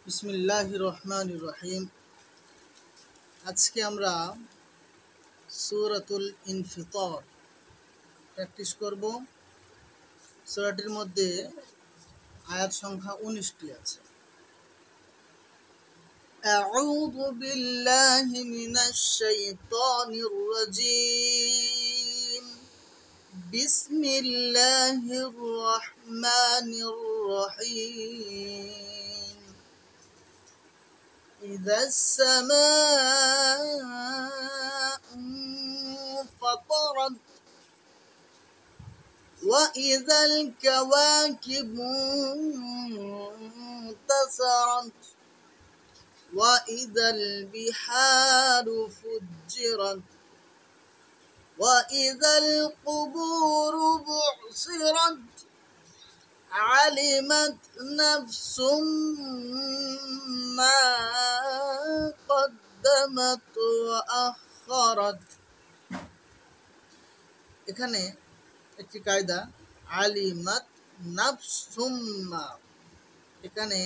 বিসমিল্লাহির রহমানির রহিম। আজকে আমরা সূরাতুল ইনফিতার প্র্যাকটিস করব। সূরাটির মধ্যে আয়াত সংখ্যা 19টি আছে। আউযু বিল্লাহি মিনাশ শাইতানির রাজীম। বিসমিল্লাহির রহমানির রহিম। إذا السماء انفطرت وإذا الكواكب انتثرت وإذا البحار فجرت وإذا القبور بعثرت علمت نفس ما قدمت وأخرت। এখানে একটি কায়দা, আলিমাত নাফসুম মা। এখানে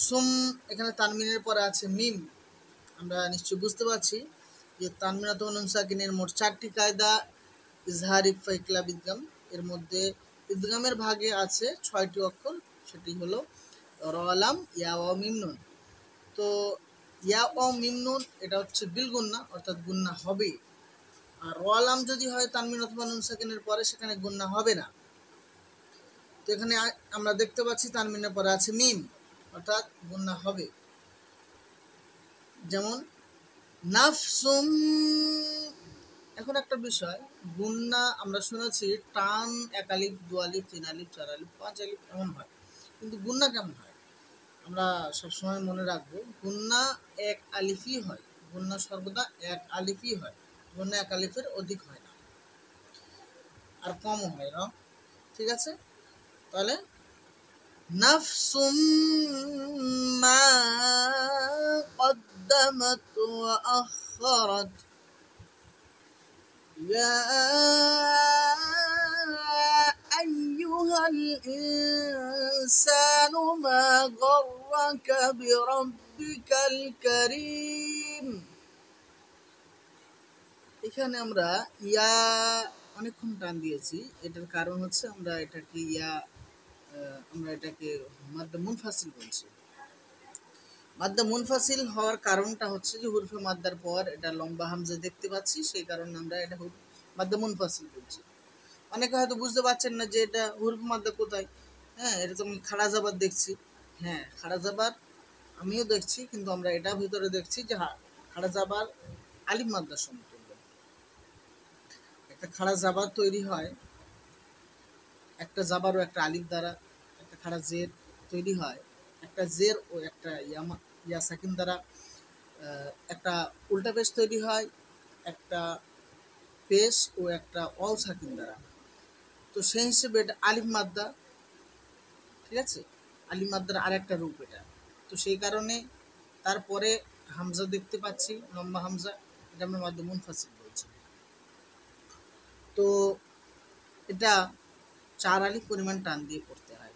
সুম, এখানে তানমিনের পরে আছে মিম। আমরা নিশ্চয় বুঝতে পারছি যে তানমিনাত নুন সাকিনের মোট 4টি কায়দা, ইজহার, ইকফা, ইকলাব, ইদগাম। এর মধ্যে ইদগামের ভাগে আছে 6টি অক্ষর, সেটি হলো রলাম, ইয়া ও মিম নুন। তো ইয়া ও মিম নুন এটা হচ্ছে বিল গুন্না, অর্থাৎ গুন্না হবে। আর রলাম যদি হয় তানমিন অথবা নুন সাকিনের পরে, সেখানে গুন্না হবে না। তো এখানে আমরা দেখতে পাচ্ছি তানমিনের পরে আছে মিম, অর্থাৎ গুন্না হবে। যেমন নাফসুম। এখন একটা বিষয়, গুন্না আমরা শুনেছি টান 1 আলিফ, 2 আলিফ, 3 আলিফ, 4 আলিফ, 5 আলিফ এমন হয়, কিন্তু গুন্না কেমন হয় আমরা সবসময় মনে রাখবো, গুন্না 1 আলিফই হয়। গুন্না সর্বদা 1 আলিফই হয়। গুন্না 1 আলিফের অধিক হয় না, আর কমও হয় না। ঠিক আছে, তাহলে নাফসুম মা قدمت وأخرت يا أيها الإنسان ما غرك بربك الكريم। এখানে আমরা ইয়া অনেকক্ষণ টান দিয়েছি। এটার কারণ হচ্ছে আমরা এটাকে মাদ্দা মুনফাসিল বলছি। মাদ্দা মুনফাসিল হওয়ার কারণটা হচ্ছে যে হুরফে মাদ্দার পর এটা লম্বা হামজা দেখতে পাচ্ছি, সেই কারণে আমরা এটা মাদ্দা মুনফাসিল বলছি। অনেকে হয়তো বুঝতে পারছেন না যে এটা হুরফে মাদ্দা কোথায়। হ্যাঁ, এটা তো আমি খাড়া জাবার দেখছি। হ্যাঁ, খাড়া জাবার আমিও দেখছি, কিন্তু আমরা এটা ভিতরে দেখছি যে খাড়া জাবার আলিফ মাদ্দার সমতুল্য। একটা খাড়া জাবার তৈরি হয় একটা জাবার ও একটা আলিফ দ্বারা। একটা খাড়া জের তৈরি হয় একটা জের ও একটা ইয়া সাকিন দ্বারা। একটা উল্টা পেশ তৈরি হয় একটা পেশ ও একটা অল সাকিন দ্বারা। তো সেই হিসেবে এটা আলিফ মাদ্দা। ঠিক আছে, আলিফ মাদ্দার আর একটা রূপ এটা। তো সেই কারণে তারপরে হামজা দেখতে পাচ্ছি, লম্বা হামজা, এটা আমরা মাদ্দা মুনফাসিল বলছি। তো এটা 4 আলিফ পরিমাণ টান দিয়ে পড়তে হয়।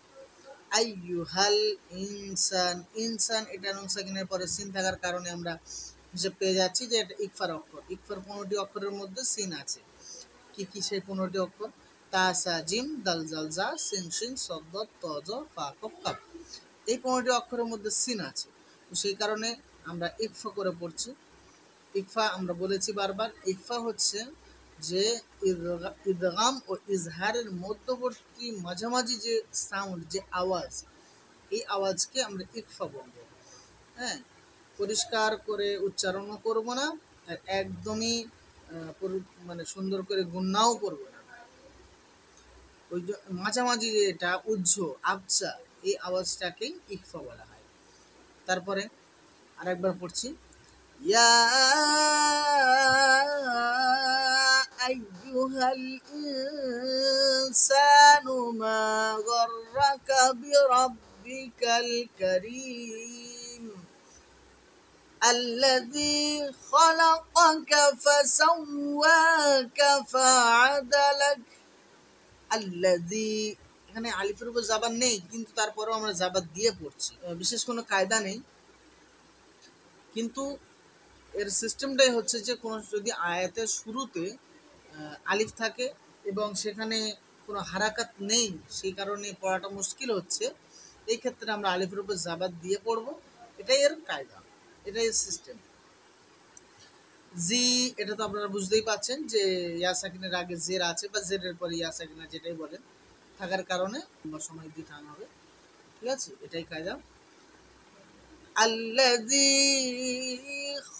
আইয়ুহাল ইনসান, ইনসান এটা নুন সাকিনের পরে সিন থাকার কারণে আমরা হিসেব পেয়ে যাচ্ছি যে এটা ইকফার অক্ষর। ইকফার 15টি অক্ষরের মধ্যে সিন আছে। কি কি সেই 15টি অক্ষর? তা, সা, জিম, দাল, জাল, জা, সিন, শিন, সদ, দদ, ত, জ, ফা, কফ, কাফ। এই 15টি অক্ষরের মধ্যে সিন আছে। তো সেই কারণে আমরা ইকফা করে পড়ছি। ইকফা আমরা বলেছি বারবার, ইকফা হচ্ছে যে ইদগাম ও ইজহারের মধ্যবর্তী মাঝামাঝি যে সাউন্ড, যে আওয়াজ, এই আওয়াজকে আমরা ইকফা বলবো। হ্যাঁ, পরিষ্কার করে উচ্চারণও করব না, আর একদমই মানে সুন্দর করে গুন্নাও করবো না। ওই মাঝামাঝি যেটা উজ্জ আবচা, এই আওয়াজটাকেই ইকফা বলা হয়। তারপরে আরেকবার পড়ছি, ইয়া আইয়ুহাল ইনসানু মা গররাকা বিরাব্বিকাল কারীম الذي خلقك فسواك فعدلك الذي এখানে আলিফের উপর জাবার নেই, কিন্তু তারপরেও আমরা জাবার দিয়ে পড়ছি, বিশেষ কোনো কায়দা নেই। কিন্তু এর সিস্টেমটাই হচ্ছে যে কোনো যদি আয়াতের শুরুতে আলিফ থাকে এবং সেখানে কোনো হারাকাত নেই, সেই কারণে পড়াটা মুশকিল হচ্ছে, এই ক্ষেত্রে আমরা আলিফের উপর জাবাত দিয়ে পড়ব। এটাই এর কায়দা, এটাই এর সিস্টেম। জি, এটা তো আপনারা বুঝতেই পাচ্ছেন যে ইয়া সাকিনের আগে জের আছে বা জেরের পরে ইয়া সাকিনা যেটাই বলেন থাকার কারণে সময় দিয়ে টান হবে। ঠিক আছে, এটাই কায়দা। الذي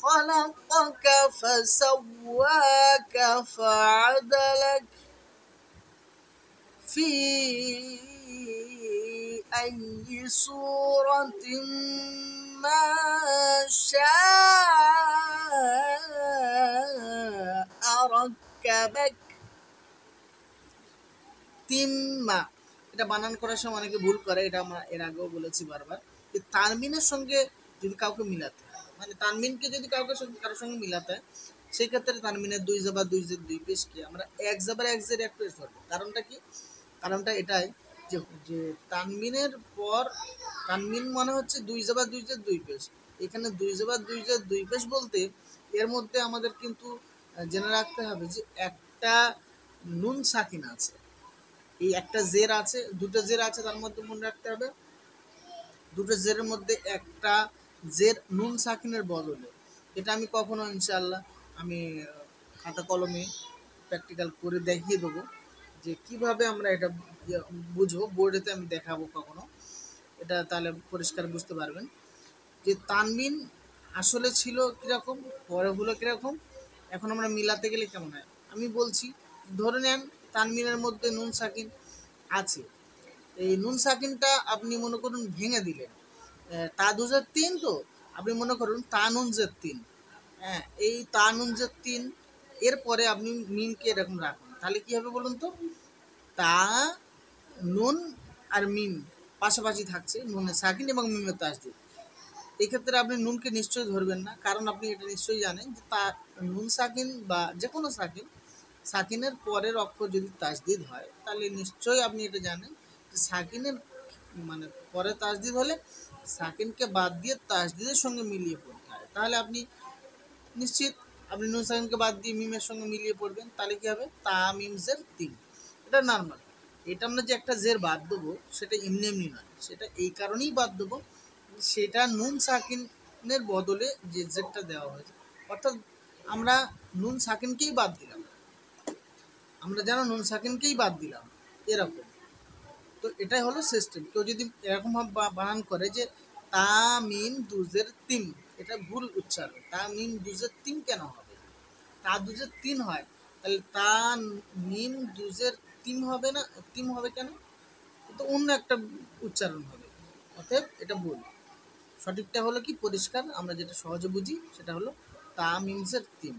خلقك فسواك فعدلك في أي صورة ما شاء ركبك তিম্মা, এটা বানান করার সময় অনেকে ভুল করে, এটা আমরা এর আগেও বলেছি বারবার। যে তানমিনের সঙ্গে যদি কাউকে মিলাতে হয়, মানে তানমিনকে যদি কারোর সঙ্গে মিলাতে হয়, সেই ক্ষেত্রে তানমিনের দুই জাবার দুই জের দুই পেশ কি আমরা এক জাবার এক জের এক পেশ ধরবো। কারণটা কি? কারণটা এটাই যে যে তানমিনের পর তানমিন মানে হচ্ছে দুই জাবার দুই জের দুই পেশ। এখানে দুই জাবার দুই জের দুই পেশ বলতে এর মধ্যে আমাদের কিন্তু জেনে রাখতে হবে যে একটা নুন সাকিন আছে, এই একটা জের আছে, দুটো জের আছে, তার মধ্যে মনে রাখতে হবে দুটো জেরের মধ্যে একটা জের নুন সাকিনের বদলে। এটা আমি কখনো ইনশাআল্লাহ আমি খাতা কলমে প্র্যাকটিক্যাল করে দেখিয়ে দেবো যে কিভাবে আমরা এটা বুঝবো, বোর্ডেতে আমি দেখাবো কখনো, এটা তাহলে পরিষ্কার বুঝতে পারবেন যে তানমিন আসলে ছিল কীরকম, পরে হলো কীরকম, এখন আমরা মিলাতে গেলে কেমন হয়। আমি বলছি, ধরে নেন তানমিনের মধ্যে নুন সাকিন আছে, এই নুন সাকিনটা আপনি মনে করুন ভেঙে দিলেন, তা দুজের তিন, তো আপনি মনে করুন তা নুন জের তিন, হ্যাঁ, এই তা নুন জের তিন এরপরে আপনি মিমকে এরকম রাখুন, তাহলে কি হবে বলুন তো? তা নুন আর মিম পাশাপাশি থাকছে, নুনের সাকিন এবং মিমের তাসদিদ। এক্ষেত্রে আপনি নুনকে নিশ্চয়ই ধরবেন না, কারণ আপনি এটা নিশ্চয়ই জানেন যে তা নুন সাকিন বা যে কোনো সাকিন, সাকিনের পরের অক্ষর যদি তাসদিদ হয় তাহলে নিশ্চয়ই আপনি এটা জানেন যে সাকিনের মানে পরে তাসদিদ হলে সাকিনকে বাদ দিয়ে তাসদিদের সঙ্গে মিলিয়ে পড়তে হয়। তাহলে আপনি নিশ্চিত আপনি নুন সাকিনকে বাদ দিয়ে মিমের সঙ্গে মিলিয়ে পড়বেন, তাহলে কি হবে? তা মিম জের তিন, এটা নর্মাল। এটা আমরা যে একটা জের বাদ দেবো সেটা এমনি এমনি নয়, সেটা এই কারণেই বাদ দেবো সেটা নুন সাকিনের বদলে যে জেরটা দেওয়া হয়েছে, অর্থাৎ আমরা নুন সাকিনকেই বাদ দিলাম, আমরা যেন নুন সাকিনকেই বাদ দিলাম এরকম। তো এটাই হলো সিস্টেম। কেউ যদি এরকমভাবে বানান করে যে তা মিম দুজের তিন, এটা ভুল উচ্চারণ। তা মিম দুজের তিন কেন হবে? তা দুজের তিন হয়, তাহলে তা মিম দুজের তিন হবে না, তিন হবে কেন? তো অন্য একটা উচ্চারণ হবে, অতএব এটা ভুল। সঠিকটা হলো কি, পরিষ্কার আমরা যেটা সহজে বুঝি সেটা হলো তা মিমসের তিন,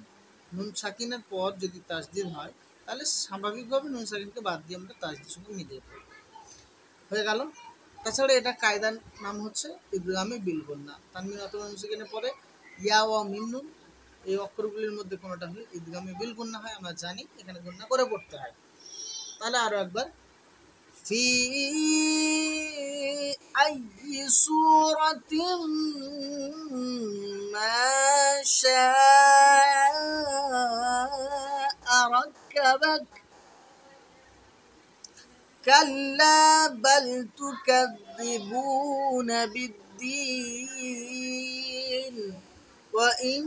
নুন সাকিনের পর যদি তাসদিদ হয় তাহলে স্বাভাবিকভাবে নুন সাকিনকে বাদ দিয়ে আমরা তাসদিদের সঙ্গে মিলিয়ে পড়ি, হয়ে গেল। তাছাড়া এটা কায়দার নাম হচ্ছে ইদগামে বিল গুন্না। তানমিন অথবা নুন সাকিনের পরে ইয়া ওয়া মিম নুন, এই অক্ষরগুলির মধ্যে কোনোটা হলে ইদগামে বিল গুন্না হয়, আমরা জানি এখানে গুন্না করে পড়তে হয়। তাহলে আরো একবার, في أي صورة ما شاء ركبك كلا بل تكذبون بالدين وإن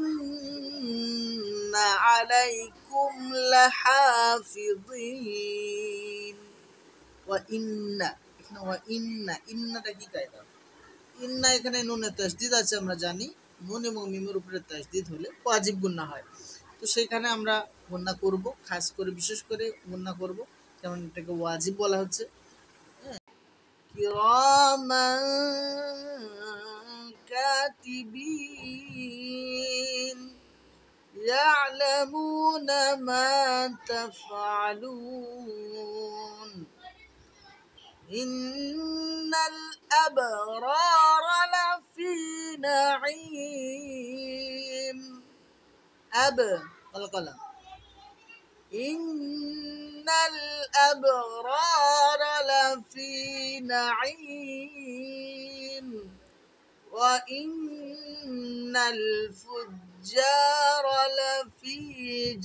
عليكم لحافظين। ওয়াইন্না, এখানে ওয়াইন্না, ইন্নাটা কি কায়দা? ইন্না এখানে নুনের তাসদিদ আছে, আমরা জানি নুন এবং মিমের উপরে তাসদিদ হলে ওয়াজিব গুন্না হয়। তো সেখানে আমরা গুন্না করব, খাস করে বিশেষ করে গুন্না করব, যেমন এটাকে ওয়াজিব বলা হচ্ছে। কিরামান কাতিবিন ইয়ালামুনা মা তাফআলুন إن الأبرار لفي نعيم। القلم ইন্নাল আবরারা লাফি নাঈম ওয়া ইন্নাল ফুজ্জারা লাফি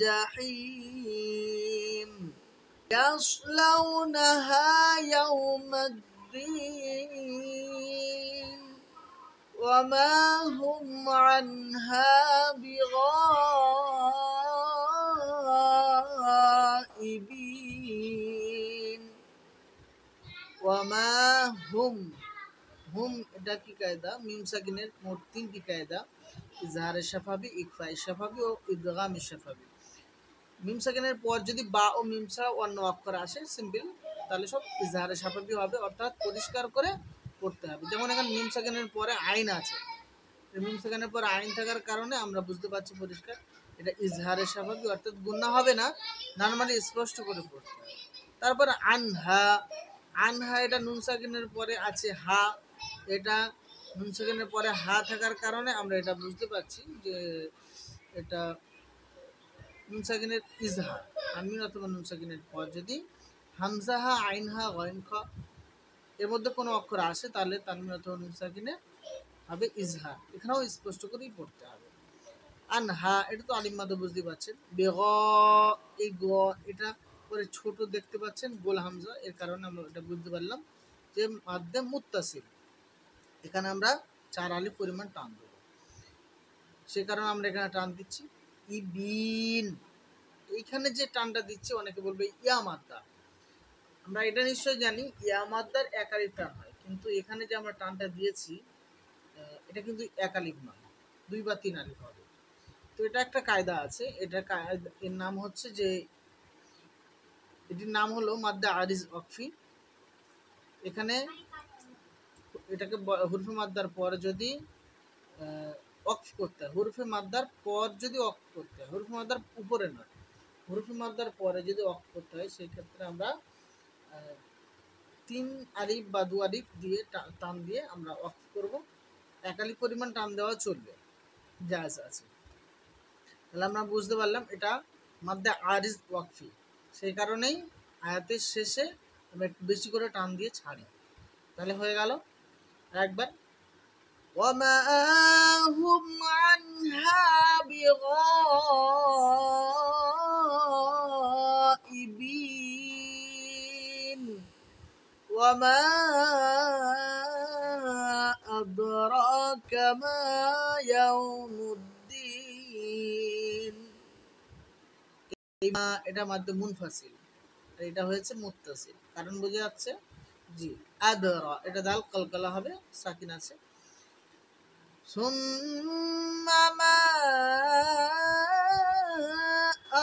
জাহিম يصلونها يوم الدين وما هم عنها بغائبين وما هم হুম এটা কি কায়দা মিম সাকিনের মোট তিনটি কায়দা ইজহারে শাফাবি ইকফায়ে শাফাবি ও ইদগামে শাফাবি মিম সাকিনের পর যদি বা ও মিম ছাড়া অন্য অক্ষর আসে সিম্পল তাহলে সব ইজহারে শাফাবি হবে অর্থাৎ পরিষ্কার করে পড়তে হবে যেমন এখানে মিম সাকিনের পরে আইন আছে মিম সাকিনের পরে আইন থাকার কারণে আমরা বুঝতে পারছি পরিষ্কার এটা ইজহারে শাফাবি অর্থাৎ গুন্না হবে না নরমালি স্পষ্ট করে পড়তে হবে তারপর আনহা আনহা এটা নুন সাকিনের পরে আছে হা এটা নুন সাকিনের পরে হা থাকার কারণে আমরা এটা বুঝতে পারছি যে এটা নুন সাকিনের ইজহার আমিন অথবা নুন সাকিনের পর যদি হামজা হা আইন হা গইন খ এর মধ্যে কোনো অক্ষর আসে তাহলে তানমিন অথবা নুন সাকিনের হবে ইজহার এখানেও স্পষ্ট করেই পড়তে হবে আনহা এটা তো আলিম মাদে বুঝতে পারছেন বেগ এই গ এটা পরে ছোট দেখতে পাচ্ছেন গোল হামজা এর কারণে আমরা এটা বুঝতে পারলাম যে মাদ্দে মুত্তাসিল এখানে আমরা 4 আলিফ পরিমাণ টান দেব সে কারণে আমরা এখানে টান দিচ্ছি ইবিন এইখানে যে টানটা দিচ্ছি অনেকে বলবে ইয়া মাদ্দা আমরা এটা নিশ্চয়ই জানি ইয়া মাদ্দার এক আলিফ টান হয় কিন্তু এখানে যে আমরা টানটা দিয়েছি এটা কিন্তু এক আলিফ নয় 2 বা 3 আলিফ হবে তো এটা একটা কায়দা আছে এটা এর নাম হচ্ছে যে এটির নাম হলো মাদ্দা আরিজ ওয়াকফি এখানে এটাকে হুরফে মাদ্দার পর যদি ওয়াকফ করতে হয় হুরফে মাদ্দার পর যদি ওয়াকফ করতে হয় হুরফে মাদ্দার উপরে নয় হুরফে মাদ্দার পরে যদি ওয়াকফ করতে হয় সেই ক্ষেত্রে আমরা 3 আলিফ বা 2 আলিফ দিয়ে টান দিয়ে আমরা ওয়াকফ করব এক আলিফ পরিমাণ টান দেওয়া চলবে জায়েজ আছে তাহলে আমরা বুঝতে পারলাম এটা মাদ্দা আরিজ ওয়াকফি সেই কারণেই আয়াতের শেষে আমরা একটু বেশি করে টান দিয়ে ছাড়ি তাহলে হয়ে গেল একবার وما هم عنها بغائبين وما أدراك ما يوم الدين এটা মাদ্দে মুনফাসিল এটা হয়েছে মুত্তাসিল কারণ বোঝা যাচ্ছে জি আদরা এটা দাল কলকলা হবে সাকিন আছে সুম্মা মা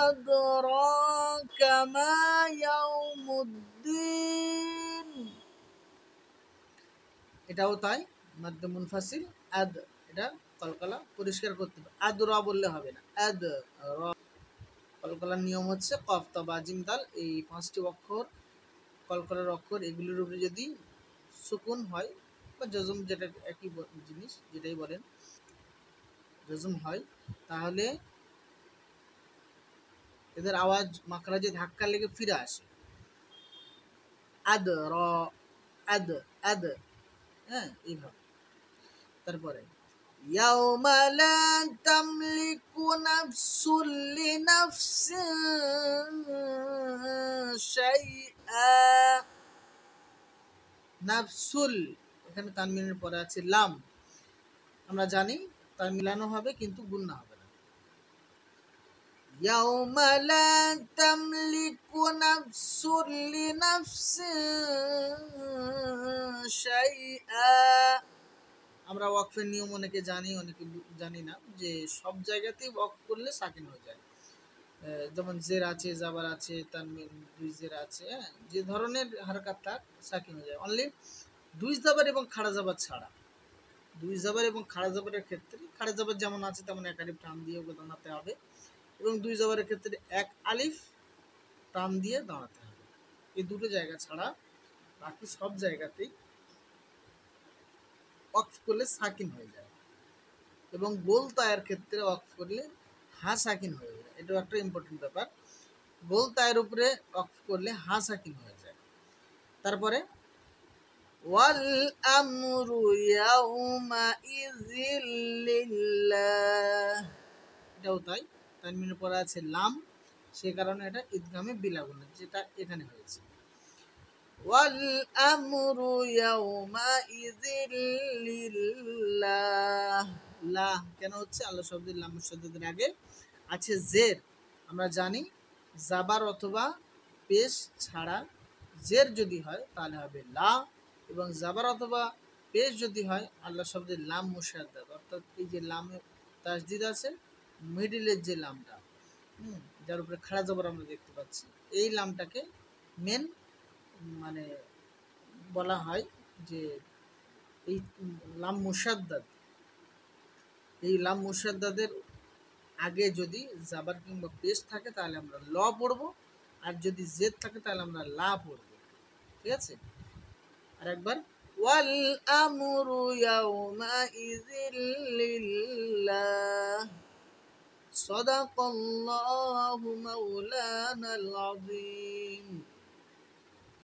আদরাকা মা ইয়াউমুদ্দিন এটাও তাই মাদ্দে মুনফাসিল আদ এটা কলকলা পরিষ্কার করতে হবে আদরা বললে হবে না আদ র কলকলার নিয়ম হচ্ছে কফ তা বা জিম দাল এই 5টি অক্ষর কলকলার অক্ষর এগুলির উপরে যদি সুকুন হয় বা জজম যেটা একই জিনিস যেটাই বলেন জজম হয় তাহলে এদের আওয়াজ মাখরাজে ধাক্কা লেগে ফিরে আসে আদ র আদ আদ হ্যাঁ এইভাবে তারপরে ইয়াউমা লা তামলিকু নাফসুন লিনাফসিন শাইআ নাফসুল এখানে তানমিনের পরে আছে লাম আমরা জানি তার মিলানো হবে কিন্তু গুণনা হবে না ইয়াউমা লা তামলিকু নাফসুন লিনাফসিন শাইআ আমরা ওয়াকফের নিয়ম অনেকে জানি অনেকে জানি না যে সব জায়গাতেই ওয়াকফ করলে সাকিন হয়ে যায় যেমন জের আছে জাবার আছে তানমিন দুই জের আছে যে ধরনের হারকাত থাক সাকিন হয়ে যায় অনলি দুই জাবার এবং খাড়া জাবার ছাড়া দুই জাবার এবং খাড়া জাবারের ক্ষেত্রে খাড়া জাবার যেমন আছে তেমন এক আলিফ টান দিয়ে ওকে দাঁড়াতে হবে এবং দুই জাবারের ক্ষেত্রে এক আলিফ টান দিয়ে দাঁড়াতে হবে এই দুটো জায়গা ছাড়া বাকি সব জায়গাতেই ওয়াকফ করলে সাকিন হয়ে যায় এবং গোল তায়ের ক্ষেত্রে ওয়াকফ করলে হা সাকিন হয়ে যায় এটাও একটা ইম্পর্টেন্ট ব্যাপার গোল তায়ের উপরে ওয়াকফ করলে হা সাকিন হয়ে যায়। তারপরে ওয়াল আমরু ইয়াউমাইযিল লিল্লাহ, এটাও তাই, তানবিনের পরে আছে লাম, সে কারণে এটা ইদগামে বিলা গুন্না যেটা এখানে হয়েছে। ওয়াল আমরু ইয়াউমাইযিল লিল্লাহ, লা কেন হচ্ছে? আল্লাহ শব্দের লাম শব্দের আগে আছে জের। আমরা জানি জাবার অথবা পেশ ছাড়া জের যদি হয় তাহলে হবে লা, এবং জাবার অথবা পেশ যদি হয় আল্লাহ শব্দের লাম মুশাদ্দাদ, অর্থাৎ এই যে লামে তাসদিদ আছে মিডিলের যে লামটা, যার উপরে খাড়া জবর আমরা দেখতে পাচ্ছি, এই লামটাকে মেন মানে বলা হয় যে এই লাম মুশাদ্দাদ, এই লাম মুশাদ্দাদের আগে যদি জাবার কিংবা পেশ থাকে তাহলে আমরা ল পড়বো, আর যদি জেদ থাকে তাহলে আমরা লা পড়বো। ঠিক আছে, আর একবার ওয়াল আমরু ইয়াউমাইযিল লিল্লাহ সাদাকাল্লাহু মাওলানাল আযীম।